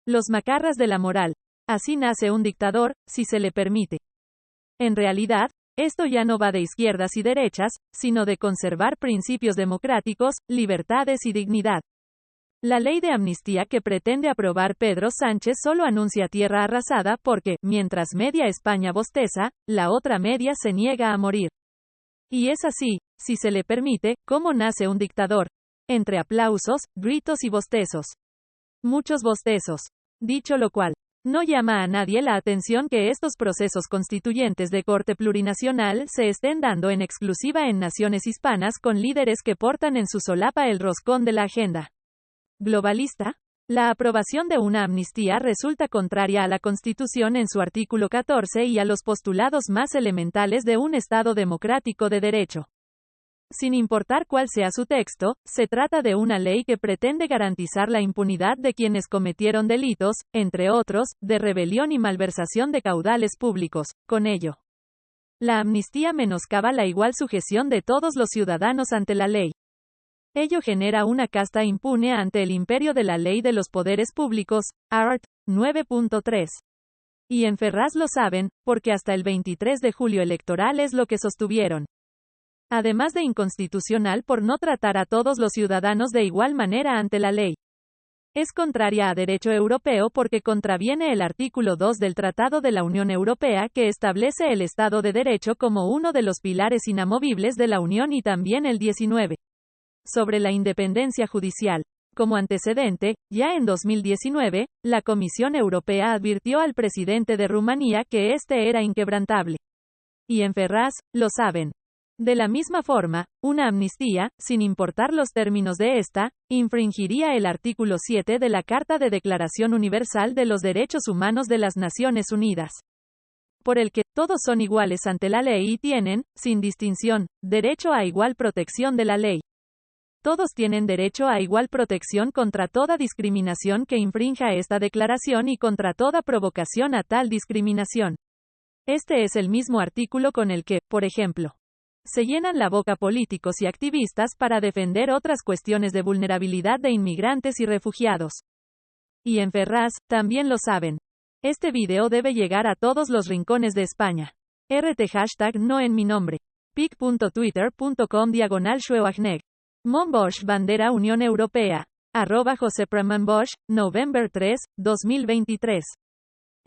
Los macarras de la moral. Así nace un dictador, si se le permite. En realidad, esto ya no va de izquierdas y derechas, sino de conservar principios democráticos, libertades y dignidad. La ley de amnistía que pretende aprobar Pedro Sánchez solo anuncia tierra arrasada porque, mientras media España bosteza, la otra media se niega a morir. Y es así, si se le permite, cómo nace un dictador. Entre aplausos, gritos y bostezos. Muchos bostezos. Dicho lo cual, no llama a nadie la atención que estos procesos constituyentes de corte plurinacional se estén dando en exclusiva en naciones hispanas con líderes que portan en su solapa el roscón de la agenda globalista. La aprobación de una amnistía resulta contraria a la Constitución en su artículo 14 y a los postulados más elementales de un Estado democrático de derecho. Sin importar cuál sea su texto, se trata de una ley que pretende garantizar la impunidad de quienes cometieron delitos, entre otros, de rebelión y malversación de caudales públicos. Con ello, la amnistía menoscaba la igual sujeción de todos los ciudadanos ante la ley. Ello genera una casta impune ante el imperio de la ley de los poderes públicos, art. 9.3. Y en Ferraz lo saben, porque hasta el 23 de julio electoral es lo que sostuvieron. Además de inconstitucional por no tratar a todos los ciudadanos de igual manera ante la ley. Es contraria a derecho europeo porque contraviene el artículo 2 del Tratado de la Unión Europea que establece el Estado de Derecho como uno de los pilares inamovibles de la Unión y también el 19. Sobre la independencia judicial. Como antecedente, ya en 2019, la Comisión Europea advirtió al presidente de Rumanía que este era inquebrantable. Y en Ferraz, lo saben. De la misma forma, una amnistía, sin importar los términos de esta, infringiría el artículo 7 de la Carta de Declaración Universal de los Derechos Humanos de las Naciones Unidas. Por el que, todos son iguales ante la ley y tienen, sin distinción, derecho a igual protección de la ley. Todos tienen derecho a igual protección contra toda discriminación que infrinja esta declaración y contra toda provocación a tal discriminación. Este es el mismo artículo con el que, por ejemplo, se llenan la boca políticos y activistas para defender otras cuestiones de vulnerabilidad de inmigrantes y refugiados. Y en Ferraz, también lo saben. Este video debe llegar a todos los rincones de España. #, no en mi nombre. pic.twitter.com/Schweuagneg. Monbosch bandera Unión Europea. @JosePramanbosch, November 3, 2023.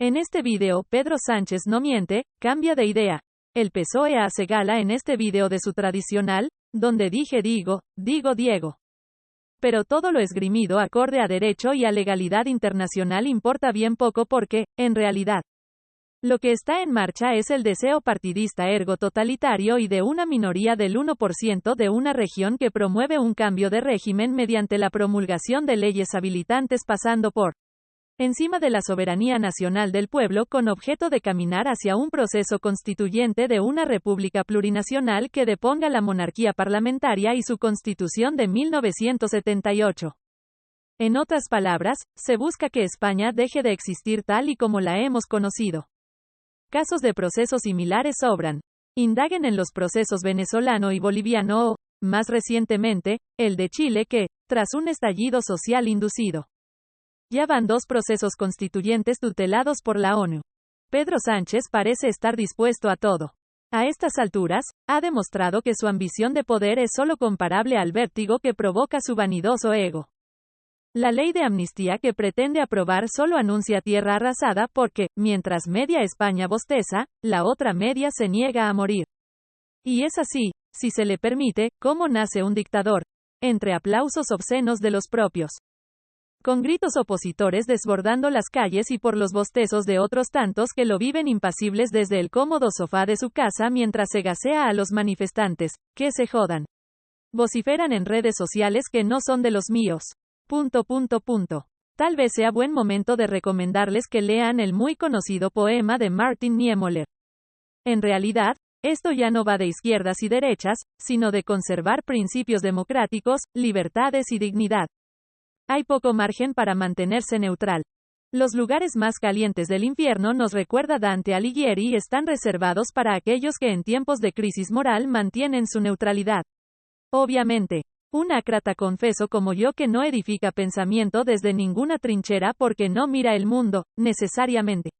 En este video, Pedro Sánchez no miente, cambia de idea. El PSOE hace gala en este video de su tradicional, donde dije digo Diego. Pero todo lo esgrimido acorde a derecho y a legalidad internacional importa bien poco porque, en realidad, lo que está en marcha es el deseo partidista ergo totalitario y de una minoría del 1% de una región que promueve un cambio de régimen mediante la promulgación de leyes habilitantes pasando por encima de la soberanía nacional del pueblo con objeto de caminar hacia un proceso constituyente de una república plurinacional que deponga la monarquía parlamentaria y su constitución de 1978. En otras palabras, se busca que España deje de existir tal y como la hemos conocido. Casos de procesos similares sobran. Indaguen en los procesos venezolano y boliviano o, más recientemente, el de Chile que, tras un estallido social inducido, ya van 2 procesos constituyentes tutelados por la ONU. Pedro Sánchez parece estar dispuesto a todo. A estas alturas, ha demostrado que su ambición de poder es solo comparable al vértigo que provoca su vanidoso ego. La ley de amnistía que pretende aprobar solo anuncia tierra arrasada porque, mientras media España bosteza, la otra media se niega a morir. Y es así, si se le permite, cómo nace un dictador. Entre aplausos obscenos de los propios. Con gritos opositores desbordando las calles y por los bostezos de otros tantos que lo viven impasibles desde el cómodo sofá de su casa mientras se gasea a los manifestantes, que se jodan. Vociferan en redes sociales que no son de los míos. Tal vez sea buen momento de recomendarles que lean el muy conocido poema de Martin Niemöller. En realidad, esto ya no va de izquierdas y derechas, sino de conservar principios democráticos, libertades y dignidad. Hay poco margen para mantenerse neutral. Los lugares más calientes del infierno, nos recuerda Dante Alighieri, están reservados para aquellos que en tiempos de crisis moral mantienen su neutralidad. Obviamente, Un ácrata confeso como yo que no edifica pensamiento desde ninguna trinchera porque no mira el mundo, necesariamente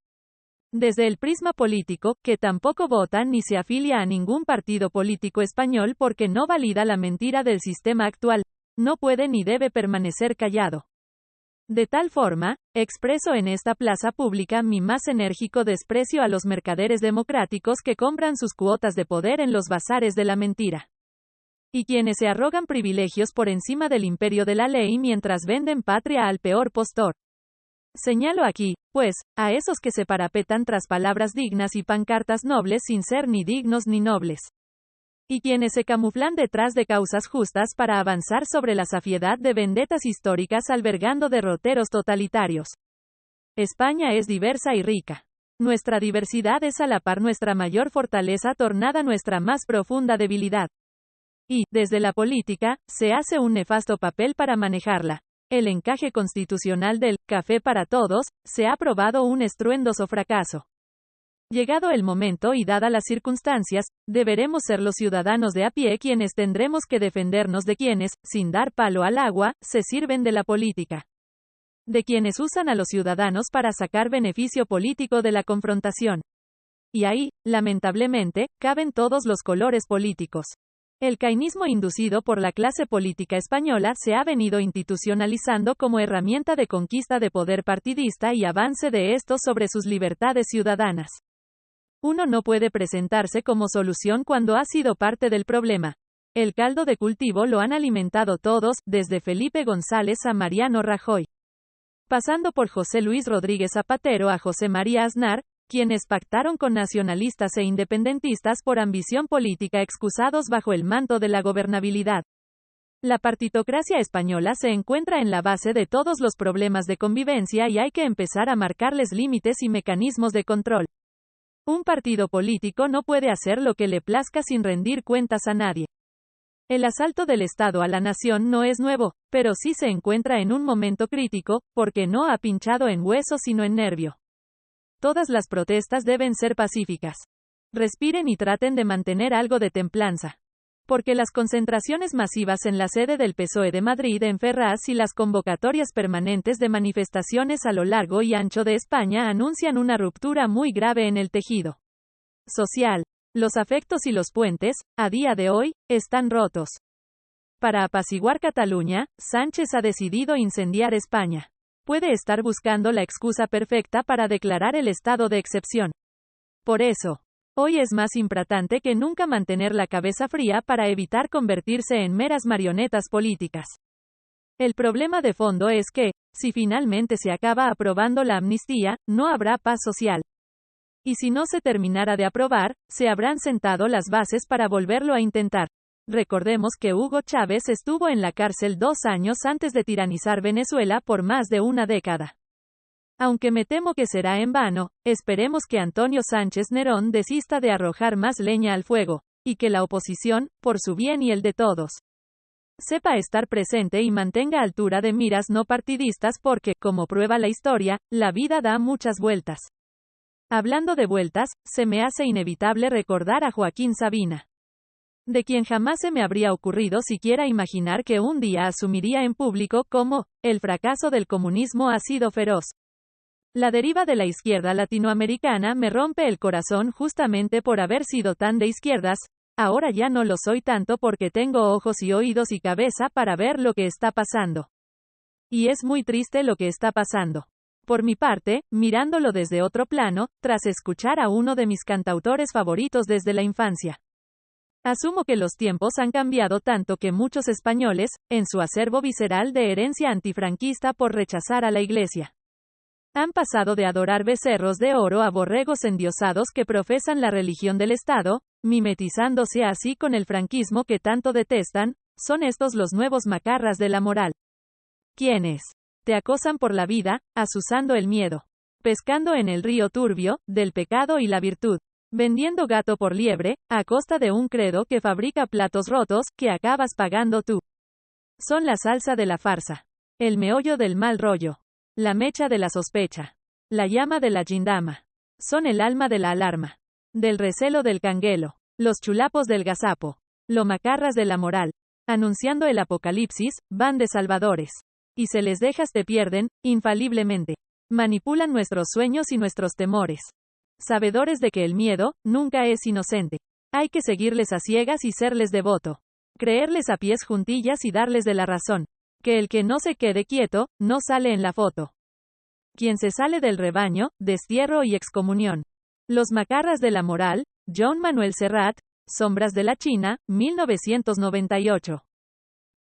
desde el prisma político, que tampoco vota ni se afilia a ningún partido político español porque no valida la mentira del sistema actual, no puede ni debe permanecer callado. De tal forma, expreso en esta plaza pública mi más enérgico desprecio a los mercaderes democráticos que compran sus cuotas de poder en los bazares de la mentira. Y quienes se arrogan privilegios por encima del imperio de la ley mientras venden patria al peor postor. Señalo aquí, pues, a esos que se parapetan tras palabras dignas y pancartas nobles sin ser ni dignos ni nobles. Y quienes se camuflan detrás de causas justas para avanzar sobre la safiedad de vendetas históricas albergando derroteros totalitarios. España es diversa y rica. Nuestra diversidad es a la par nuestra mayor fortaleza tornada nuestra más profunda debilidad. Y, desde la política, se hace un nefasto papel para manejarla. El encaje constitucional del «café para todos» se ha probado un estruendoso fracaso. Llegado el momento y dadas las circunstancias, deberemos ser los ciudadanos de a pie quienes tendremos que defendernos de quienes, sin dar palo al agua, se sirven de la política. De quienes usan a los ciudadanos para sacar beneficio político de la confrontación. Y ahí, lamentablemente, caben todos los colores políticos. El cainismo inducido por la clase política española se ha venido institucionalizando como herramienta de conquista de poder partidista y avance de estos sobre sus libertades ciudadanas. Uno no puede presentarse como solución cuando ha sido parte del problema. El caldo de cultivo lo han alimentado todos, desde Felipe González a Mariano Rajoy. Pasando por José Luis Rodríguez Zapatero a José María Aznar, quienes pactaron con nacionalistas e independentistas por ambición política excusados bajo el manto de la gobernabilidad. La partitocracia española se encuentra en la base de todos los problemas de convivencia y hay que empezar a marcarles límites y mecanismos de control. Un partido político no puede hacer lo que le plazca sin rendir cuentas a nadie. El asalto del Estado a la nación no es nuevo, pero sí se encuentra en un momento crítico, porque no ha pinchado en hueso sino en nervio. Todas las protestas deben ser pacíficas. Respiren y traten de mantener algo de templanza. Porque las concentraciones masivas en la sede del PSOE de Madrid en Ferraz y las convocatorias permanentes de manifestaciones a lo largo y ancho de España anuncian una ruptura muy grave en el tejido social. Los afectos y los puentes, a día de hoy, están rotos. Para apaciguar Cataluña, Sánchez ha decidido incendiar España. Puede estar buscando la excusa perfecta para declarar el estado de excepción. Por eso, hoy es más importante que nunca mantener la cabeza fría para evitar convertirse en meras marionetas políticas. El problema de fondo es que, si finalmente se acaba aprobando la amnistía, no habrá paz social. Y si no se terminara de aprobar, se habrán sentado las bases para volverlo a intentar. Recordemos que Hugo Chávez estuvo en la cárcel 2 años antes de tiranizar Venezuela por más de una década. Aunque me temo que será en vano, esperemos que Antonio Sánchez Nerón desista de arrojar más leña al fuego, y que la oposición, por su bien y el de todos, sepa estar presente y mantenga altura de miras no partidistas porque, como prueba la historia, la vida da muchas vueltas. Hablando de vueltas, se me hace inevitable recordar a Joaquín Sabina, de quien jamás se me habría ocurrido siquiera imaginar que un día asumiría en público cómo el fracaso del comunismo ha sido feroz. La deriva de la izquierda latinoamericana me rompe el corazón justamente por haber sido tan de izquierdas. Ahora ya no lo soy tanto porque tengo ojos y oídos y cabeza para ver lo que está pasando. Y es muy triste lo que está pasando. Por mi parte, mirándolo desde otro plano, tras escuchar a uno de mis cantautores favoritos desde la infancia. Asumo que los tiempos han cambiado tanto que muchos españoles, en su acervo visceral de herencia antifranquista por rechazar a la Iglesia, han pasado de adorar becerros de oro a borregos endiosados que profesan la religión del Estado, mimetizándose así con el franquismo que tanto detestan. Son estos los nuevos macarras de la moral. ¿Quiénes te acosan por la vida, azuzando el miedo, pescando en el río turbio, del pecado y la virtud, vendiendo gato por liebre, a costa de un credo que fabrica platos rotos, que acabas pagando tú? Son la salsa de la farsa, el meollo del mal rollo, la mecha de la sospecha, la llama de la gindama. Son el alma de la alarma, del recelo del canguelo, los chulapos del gazapo, lo macarras de la moral. Anunciando el apocalipsis, van de salvadores. Y se les dejas te pierden, infaliblemente. Manipulan nuestros sueños y nuestros temores. Sabedores de que el miedo, nunca es inocente. Hay que seguirles a ciegas y serles devoto. Creerles a pies juntillas y darles de la razón. Que el que no se quede quieto, no sale en la foto. Quien se sale del rebaño, destierro y excomunión. Los macarras de la moral, Joan Manuel Serrat, Sombras de la China, 1998.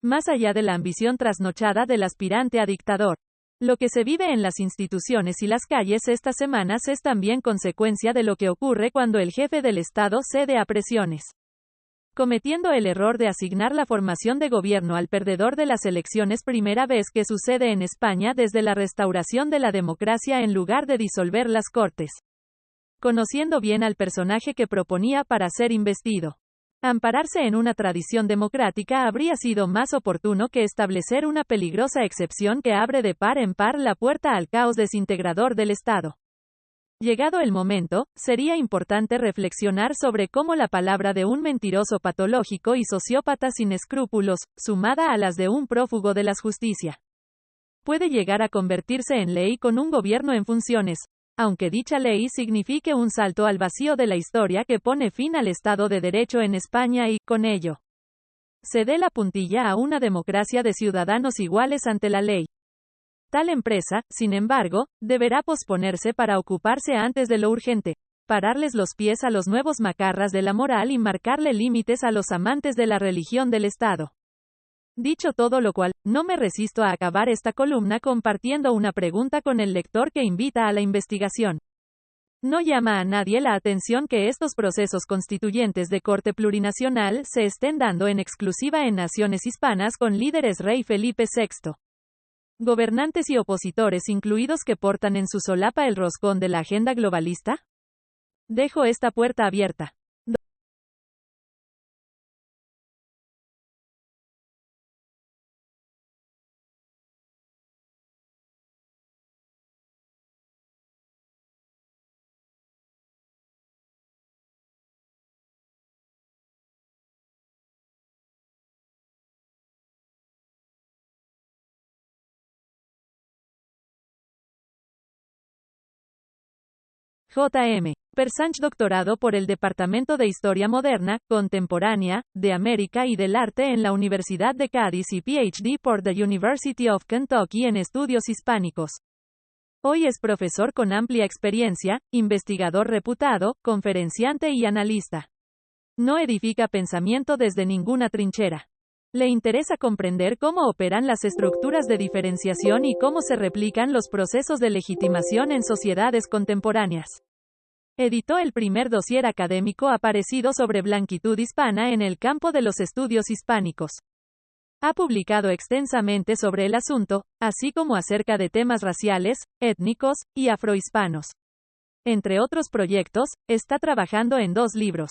Más allá de la ambición trasnochada del aspirante a dictador. Lo que se vive en las instituciones y las calles estas semanas es también consecuencia de lo que ocurre cuando el jefe del Estado cede a presiones. Cometiendo el error de asignar la formación de gobierno al perdedor de las elecciones, primera vez que sucede en España desde la restauración de la democracia, en lugar de disolver las Cortes. Conociendo bien al personaje que proponía para ser investido. Ampararse en una tradición democrática habría sido más oportuno que establecer una peligrosa excepción que abre de par en par la puerta al caos desintegrador del Estado. Llegado el momento, sería importante reflexionar sobre cómo la palabra de un mentiroso patológico y sociópata sin escrúpulos, sumada a las de un prófugo de la justicia, puede llegar a convertirse en ley con un gobierno en funciones, aunque dicha ley signifique un salto al vacío de la historia que pone fin al Estado de Derecho en España y, con ello, se dé la puntilla a una democracia de ciudadanos iguales ante la ley. Tal empresa, sin embargo, deberá posponerse para ocuparse antes de lo urgente, pararles los pies a los nuevos macarras de la moral y marcarle límites a los amantes de la religión del Estado. Dicho todo lo cual, no me resisto a acabar esta columna compartiendo una pregunta con el lector que invita a la investigación. ¿No llama a nadie la atención que estos procesos constituyentes de corte plurinacional se estén dando en exclusiva en naciones hispanas con líderes rey Felipe VI? Gobernantes y opositores incluidos que portan en su solapa el roscón de la agenda globalista? Dejo esta puerta abierta. J.M. Persanch, doctorado por el Departamento de Historia Moderna, Contemporánea, de América y del Arte en la Universidad de Cádiz y Ph.D. por the University of Kentucky en Estudios Hispánicos. Hoy es profesor con amplia experiencia, investigador reputado, conferenciante y analista. No edifica pensamiento desde ninguna trinchera. Le interesa comprender cómo operan las estructuras de diferenciación y cómo se replican los procesos de legitimación en sociedades contemporáneas. Editó el primer dossier académico aparecido sobre blanquitud hispana en el campo de los estudios hispánicos. Ha publicado extensamente sobre el asunto, así como acerca de temas raciales, étnicos y afrohispanos. Entre otros proyectos, está trabajando en 2 libros.